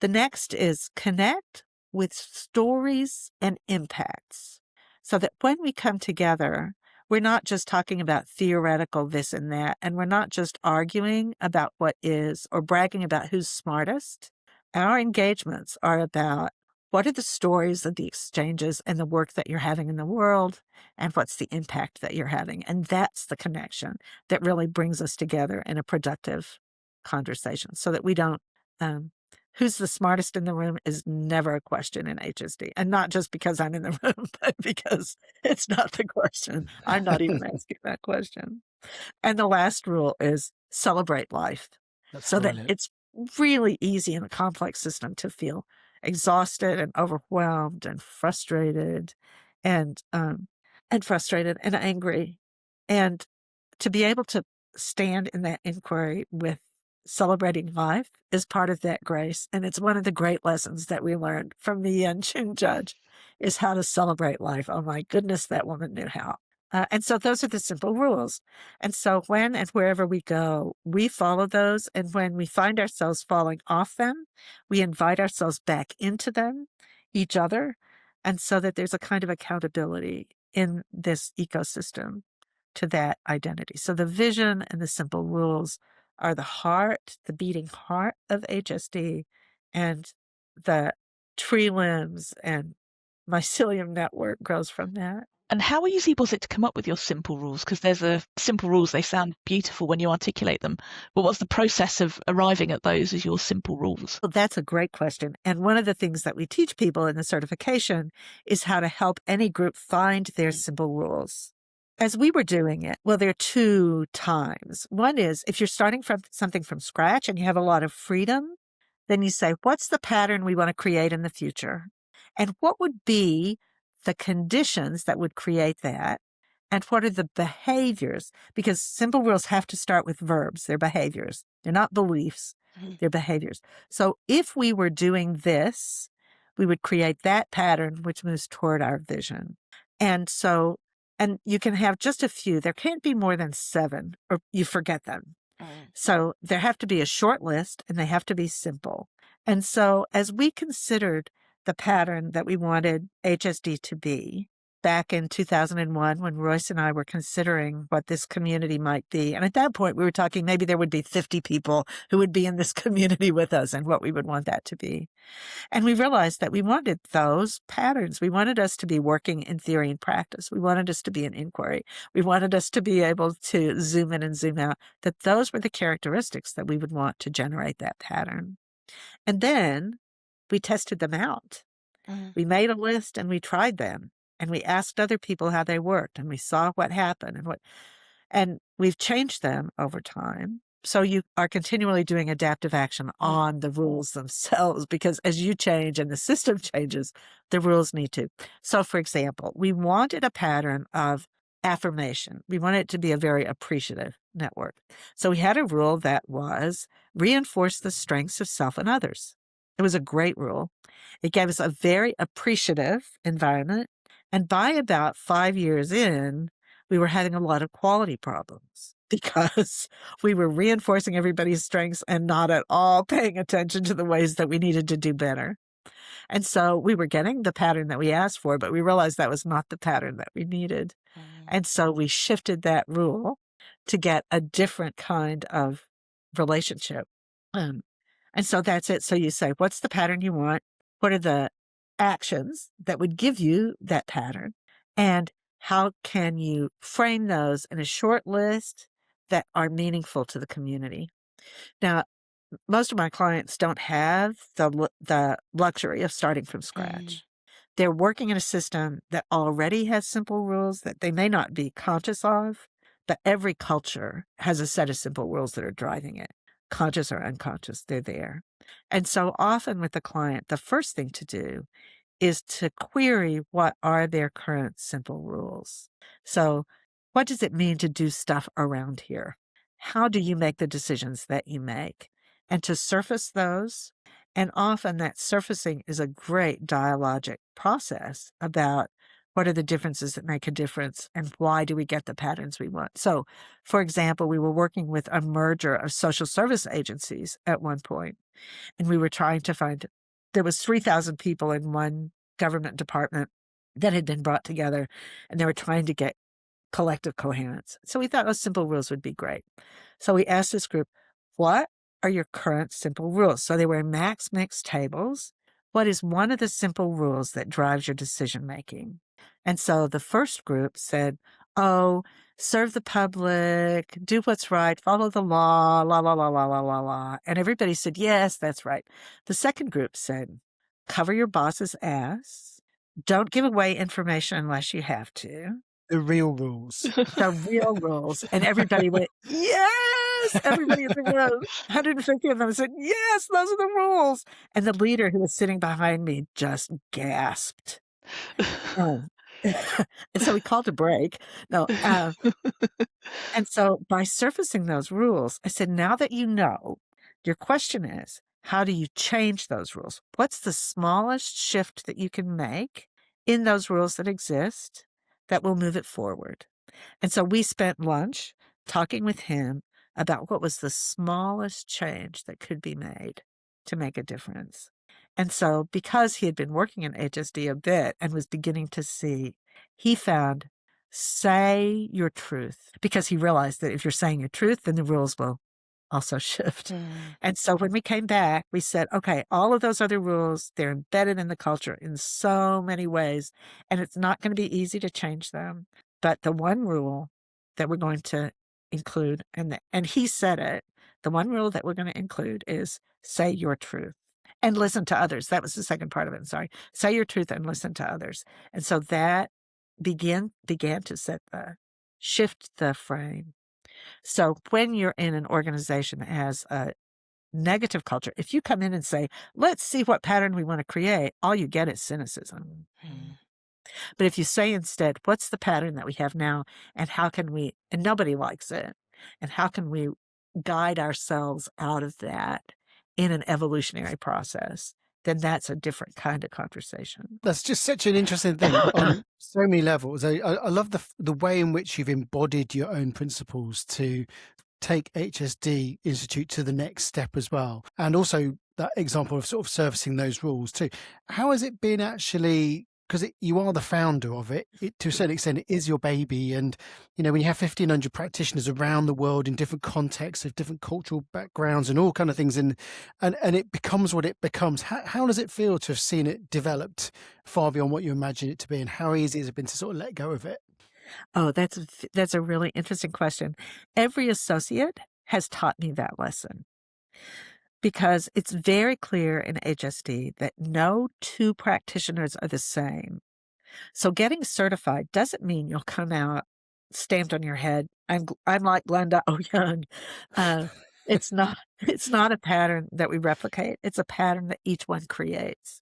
The next is connect with stories and impacts, so that when we come together, we're not just talking about theoretical this and that, and we're not just arguing about what is or bragging about who's smartest. Our engagements are about what are the stories of the exchanges and the work that you're having in the world, and what's the impact that you're having. And that's the connection that really brings us together in a productive conversation, so that we don't who's the smartest in the room is never a question in HSD. And not just because I'm in the room, but because it's not the question. I'm not even asking that question. And the last rule is celebrate life. That's so brilliant. that it's really easy in a complex system to feel exhausted and overwhelmed and frustrated and angry. And to be able to stand in that inquiry with celebrating life is part of that grace. And it's one of the great lessons that we learned from the Yunchun judge is how to celebrate life. Oh my goodness, that woman knew how. And so those are the simple rules. And so when and wherever we go, we follow those. And when we find ourselves falling off them, we invite ourselves back into them, each other. And so that there's a kind of accountability in this ecosystem to that identity. So the vision and the simple rules are the heart, the beating heart of HSD, and the tree limbs and mycelium network grows from that. And how easy was it to come up with your simple rules? Because there's simple rules, they sound beautiful when you articulate them. But what's the process of arriving at those as your simple rules? Well, that's a great question. And one of the things that we teach people in the certification is how to help any group find their simple rules. As we were doing it, well, there are 2 times. One is if you're starting from something from scratch and you have a lot of freedom, then you say, what's the pattern we want to create in the future? And what would be the conditions that would create that? And what are the behaviors? Because simple rules have to start with verbs. They're behaviors. They're not beliefs. They're behaviors. So if we were doing this, we would create that pattern which moves toward our vision. And you can have just a few. There can't be more than 7 or you forget them. So there have to be a short list and they have to be simple. And so as we considered the pattern that we wanted HSD to be back in 2001 when Royce and I were considering what this community might be. And at that point, we were talking maybe there would be 50 people who would be in this community with us and what we would want that to be. And we realized that we wanted those patterns. We wanted us to be working in theory and practice. We wanted us to be in inquiry. We wanted us to be able to zoom in and zoom out, that those were the characteristics that we would want to generate that pattern. And then we tested them out. We made a list and we tried them. And we asked other people how they worked and we saw what happened and we've changed them over time. So you are continually doing adaptive action on the rules themselves because as you change and the system changes, the rules need to. So for example, we wanted a pattern of affirmation. We wanted it to be a very appreciative network. So we had a rule that was reinforce the strengths of self and others. It was a great rule. It gave us a very appreciative environment. And by about 5 years in, we were having a lot of quality problems because we were reinforcing everybody's strengths and not at all paying attention to the ways that we needed to do better. And so we were getting the pattern that we asked for, but we realized that was not the pattern that we needed. And so we shifted that rule to get a different kind of relationship. And so that's it. So you say, what's the pattern you want? What are the actions that would give you that pattern? And how can you frame those in a short list that are meaningful to the community? Now, most of my clients don't have the luxury of starting from scratch. They're working in a system that already has simple rules that they may not be conscious of, but every culture has a set of simple rules that are driving it. Conscious or unconscious, they're there. And so often with the client, the first thing to do is to query what are their current simple rules. So what does it mean to do stuff around here? How do you make the decisions that you make? And to surface those. And often that surfacing is a great dialogic process about what are the differences that make a difference and why do we get the patterns we want. So, for example, we were working with a merger of social service agencies at one point, and we were trying to find, there was 3,000 people in one government department that had been brought together, and they were trying to get collective coherence. So we thought those simple rules would be great. So we asked this group, what are your current simple rules? So they were max mix tables. What is one of the simple rules that drives your decision making? And so the first group said, oh, serve the public, do what's right, follow the law, la, la, la, la, la, la, la. And everybody said, yes, that's right. The second group said, cover your boss's ass, don't give away information unless you have to. The real rules. The real rules. And everybody went, yes! Everybody in the room, 150 of them said, yes, those are the rules. And the leader who was sitting behind me just gasped. And so we called a break. And so by surfacing those rules, I said, now that you know, your question is, how do you change those rules? What's the smallest shift that you can make in those rules that exist that will move it forward? And so we spent lunch talking with him about what was the smallest change that could be made to make a difference. And so because he had been working in HSD a bit and was beginning to see, he found say your truth, because he realized that if you're saying your truth, then the rules will also shift. And so when we came back, we said, okay, all of those other rules, they're embedded in the culture in so many ways, and it's not going to be easy to change them. But the one rule that we're going to include, and he said it, the one rule that we're going to include is say your truth and listen to others. That was the second part of it. Sorry. Say your truth and listen to others. And so that began to shift the frame. So when you're in an organization that has a negative culture, if you come in and say, let's see what pattern we want to create, all you get is cynicism. But if you say instead, what's the pattern that we have now, and how can we, and nobody likes it, and how can we guide ourselves out of that in an evolutionary process, then that's a different kind of conversation. That's just such an interesting thing on so many levels. I love the way in which you've embodied your own principles to take HSD Institute to the next step as well. And also that example of sort of servicing those rules too. How has it been actually, because you are the founder of it, to a certain extent, it is your baby. And, you know, when you have 1,500 practitioners around the world in different contexts of different cultural backgrounds and all kind of things, and it becomes what it becomes, how does it feel to have seen it developed far beyond what you imagine it to be? And how easy has it been to sort of let go of it? Oh, that's a really interesting question. Every associate has taught me that lesson, because it's very clear in HSD that no two practitioners are the same. So getting certified doesn't mean you'll come out stamped on your head, I'm like Glenda Eoyang. It's not a pattern that we replicate. It's a pattern that each one creates.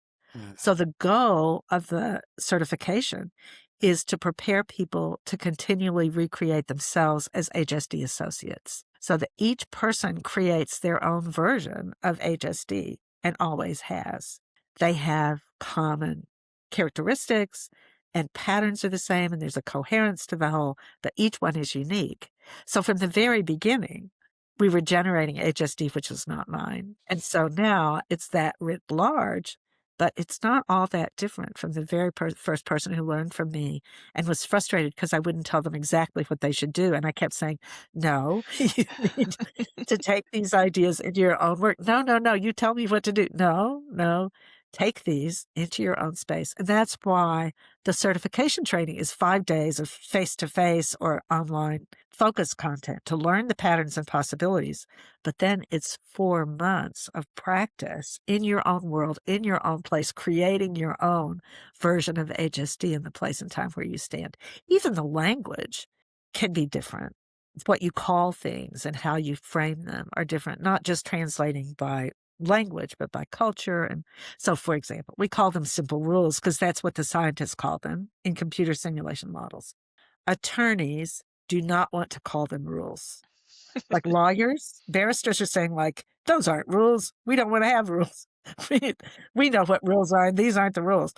So the goal of the certification is to prepare people to continually recreate themselves as HSD associates so that each person creates their own version of HSD and always has. They have common characteristics and patterns are the same and there's a coherence to the whole, but each one is unique. So from the very beginning, we were generating HSD, which is not mine. And so now it's that writ large, but it's not all that different from the very first person who learned from me and was frustrated because I wouldn't tell them exactly what they should do. And I kept saying, no, you need to take these ideas into your own work. No, you tell me what to do. No, take these into your own space. And that's why the certification training is 5 days of face-to-face or online focus content to learn the patterns and possibilities. But then it's 4 months of practice in your own world, in your own place, creating your own version of HSD in the place and time where you stand. Even the language can be different. What you call things and how you frame them are different, not just translating by language, but by culture. And so, for example, we call them simple rules because that's what the scientists call them in computer simulation models. Attorneys do not want to call them rules. Like lawyers, barristers are saying like, those aren't rules. We don't want to have rules. We know what rules are, and these aren't the rules.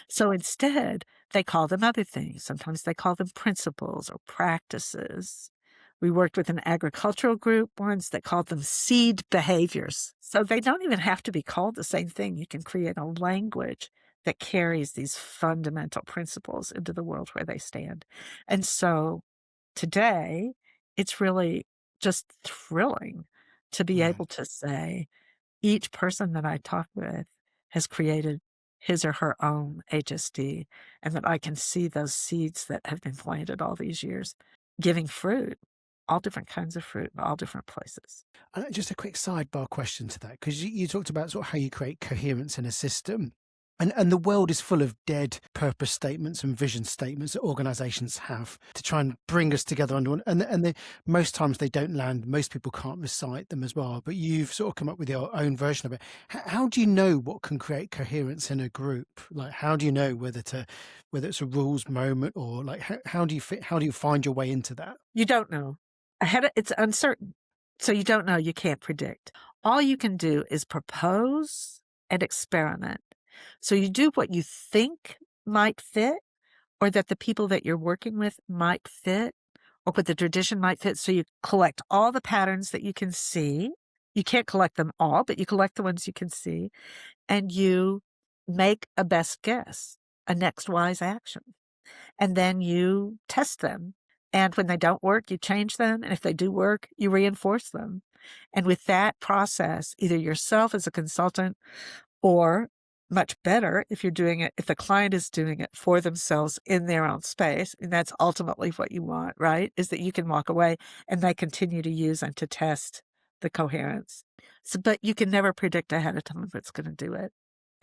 So instead, they call them other things. Sometimes they call them principles or practices. We worked with an agricultural group once that called them seed behaviors. So they don't even have to be called the same thing. You can create a language that carries these fundamental principles into the world where they stand. And so today, it's really just thrilling to be able to say each person that I talk with has created his or her own HSD, and that I can see those seeds that have been planted all these years giving fruit. All different kinds of fruit in all different places. Just a quick sidebar question to that, because you talked about sort of how you create coherence in a system. And the world is full of dead purpose statements and vision statements that organizations have to try and bring us together under one. And most times they don't land. Most people can't recite them as well. But you've sort of come up with your own version of it. How do you know what can create coherence in a group? Like, how do you know whether it's a rules moment or like how do you find your way into that? You don't know. It's uncertain. So you don't know. You can't predict. All you can do is propose and experiment. So you do what you think might fit, or that the people that you're working with might fit, or what the tradition might fit. So you collect all the patterns that you can see. You can't collect them all, but you collect the ones you can see, and you make a best guess, a next wise action. And then you test them. And when they don't work, you change them. And if they do work, you reinforce them. And with that process, either yourself as a consultant, or much better if the client is doing it for themselves in their own space. And that's ultimately what you want, right? Is that you can walk away and they continue to use and to test the coherence. So, but you can never predict ahead of time what's going to do it.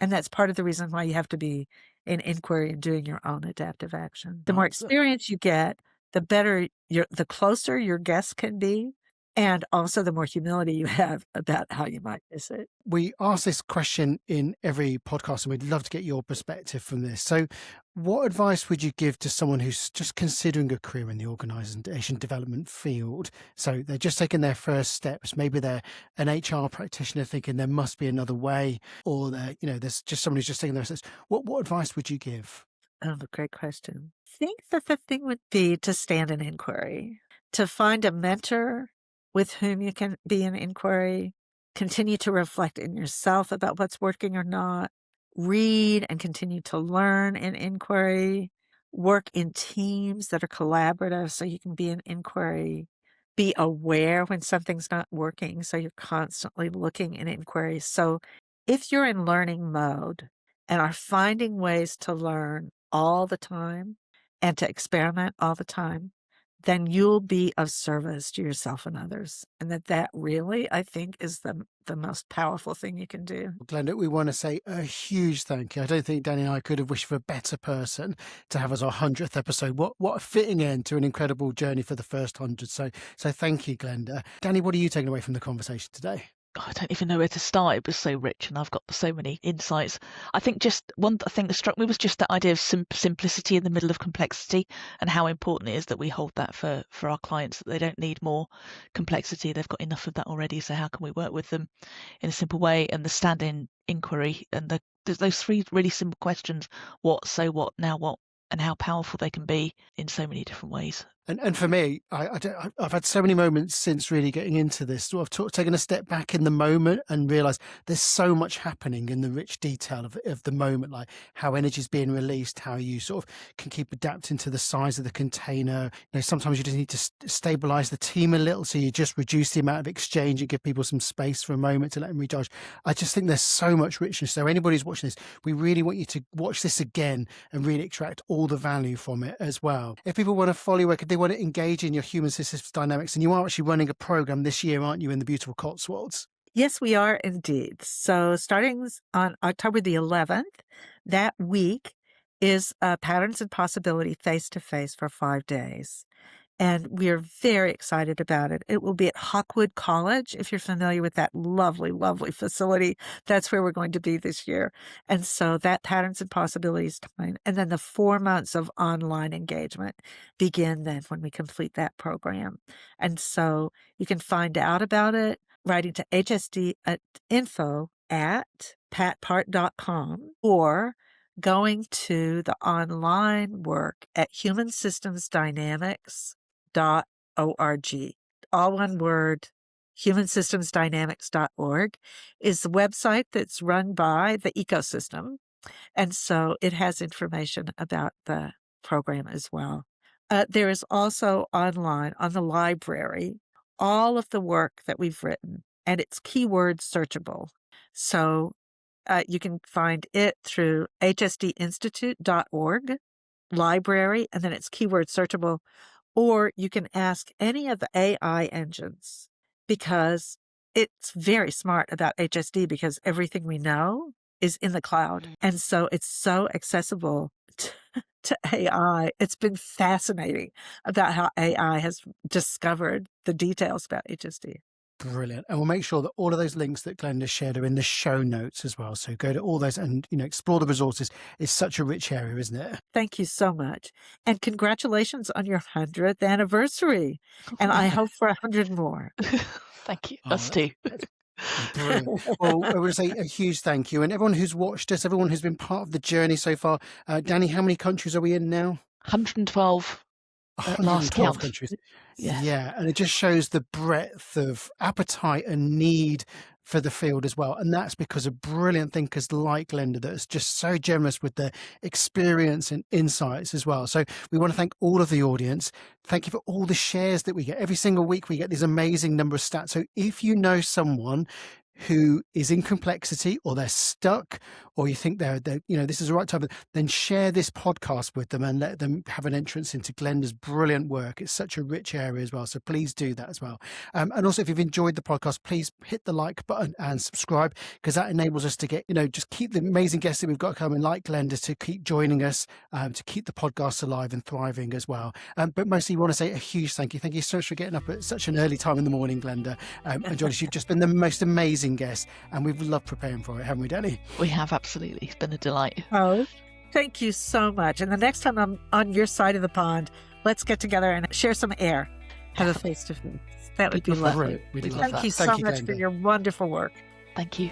And that's part of the reason why you have to be in inquiry and doing your own adaptive action. The more experience you get, the better, the closer your guess can be, and also the more humility you have about how you might miss it. We ask this question in every podcast, and we'd love to get your perspective from this. So what advice would you give to someone who's just considering a career in the organization development field? So they're just taking their first steps. Maybe they're an HR practitioner thinking there must be another way, or there's just someone who's just taking their steps. What advice would you give? Oh, great question. I think that the thing would be to stand in inquiry, to find a mentor with whom you can be in inquiry, continue to reflect in yourself about what's working or not, read and continue to learn in inquiry, work in teams that are collaborative so you can be in inquiry, be aware when something's not working so you're constantly looking in inquiry. So if you're in learning mode and are finding ways to learn all the time and to experiment all the time, then you'll be of service to yourself and others. And that really, I think, is the most powerful thing you can do. Glenda, we want to say a huge thank you. I don't think Danny and I could have wished for a better person to have as our 100th episode. What a fitting end to an incredible journey for the first 100. So thank you, Glenda. Danny, what are you taking away from the conversation today? I don't even know where to start. It was so rich, and I've got so many insights. I think just one thing that struck me was just that idea of simplicity in the middle of complexity, and how important it is that we hold that for our clients, that they don't need more complexity. They've got enough of that already. So how can we work with them in a simple way? And the stand-in inquiry and those three really simple questions: what, so what, now what, and how powerful they can be in so many different ways. And for me, I've had so many moments since really getting into this. So I've taken a step back in the moment and realised there's so much happening in the rich detail of the moment, like how energy is being released, how you sort of can keep adapting to the size of the container. Sometimes you just need to stabilise the team a little, so you just reduce the amount of exchange and give people some space for a moment to let them recharge. I just think there's so much richness. So anybody who's watching this, we really want you to watch this again and really extract all the value from it as well. If people want to follow you, they want to engage in your human systems dynamics, and you are actually running a program this year, aren't you, in the beautiful Cotswolds? Yes, we are indeed. So starting on October the 11th, that week is Patterns and Possibility face-to-face for 5 days. And we are very excited about it. It will be at Hawkwood College. If you're familiar with that lovely, lovely facility, that's where we're going to be this year. And so that Patterns and Possibilities time. And then the 4 months of online engagement begin then when we complete that program. And so you can find out about it writing to hsd@info@patpart.com or going to the online work at humansystemsdynamics.org. All one word, humansystemsdynamics.org is the website that's run by the ecosystem. And so it has information about the program as well. There is also online on the library all of the work that we've written, and it's keyword searchable. So you can find it through hsdinstitute.org, library, and then it's keyword searchable. Or you can ask any of the AI engines, because it's very smart about HSD, because everything we know is in the cloud. And so it's so accessible to AI. It's been fascinating about how AI has discovered the details about HSD. Brilliant. And we'll make sure that all of those links that Glenda shared are in the show notes as well. So go to all those and, explore the resources. It's such a rich area, isn't it? Thank you so much. And congratulations on your 100th anniversary. And I hope for 100 more. Thank you. Us too. Brilliant. Well, I would say a huge thank you. And everyone who's watched us, everyone who's been part of the journey so far. Danny, how many countries are we in now? 112. Last count. Countries. Yeah. And it just shows the breadth of appetite and need for the field as well. And that's because of brilliant thinkers like Glenda that's just so generous with their experience and insights as well. So we want to thank all of the audience. Thank you for all the shares that we get. Every single week we get this amazing number of stats. So if you know someone who is in complexity, or they're stuck, or you think they're this is the right time, then share this podcast with them and let them have an entrance into Glenda's brilliant work. It's such a rich area as well. So please do that as well. And also, if you've enjoyed the podcast, please hit the like button and subscribe, because that enables us to get, just keep the amazing guests that we've got coming, like Glenda, to keep joining us, to keep the podcast alive and thriving as well. But mostly, we want to say a huge thank you. Thank you so much for getting up at such an early time in the morning, Glenda. And Joyce, you've just been the most amazing guest, and we've loved preparing for it, haven't we, Danny? We have, absolutely. It's been a delight. Oh, thank you so much. And the next time I'm on your side of the pond, let's get together and share some air. Have a face-to-face. That would be lovely. Thank you so much for your wonderful work. Thank you.